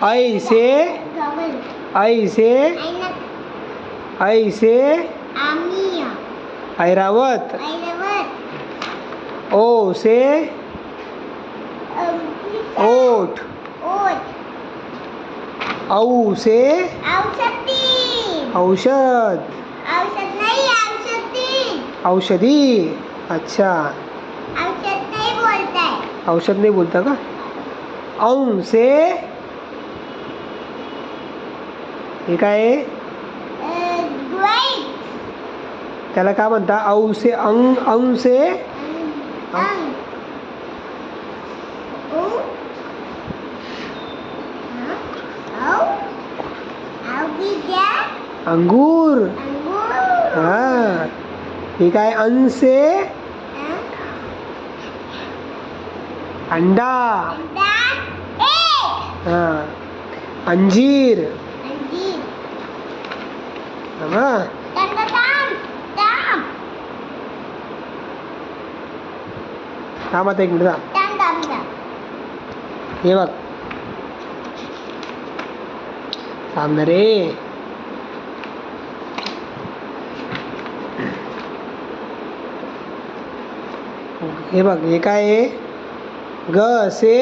ऐसे ऐसे ऐसे ऐरावत ओ से ओठ औ से औषध औषधी अच्छा औषध नाही बोलता का औं से हे काय आहे? त्याला काय म्हणता औ से अंग से अंगूर हा हे काय अं से अंडा हा अंजीर थांब आता एक मिनिट हे बघ थांब ना रे हे बघ हे काय आहे ग से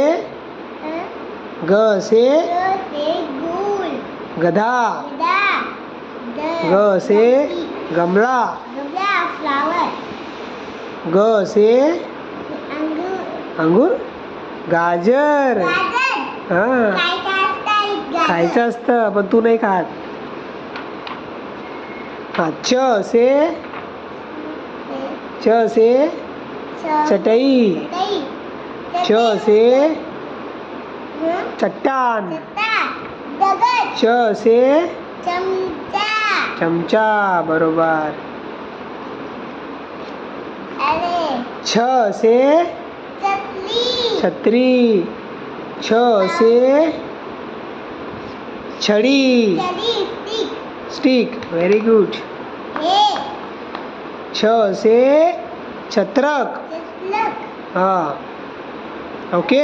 गधा ग से गमला ग से अंगूर गाजर हा खायचं असतं पण तू नाही खात हा च से चटई च से चट्टान च से चमचा बरोबर छ से छत्री छ से छड़ी स्टिक व्हेरी गुड छ से छत्रक हाँ ओके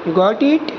यू गॉट इट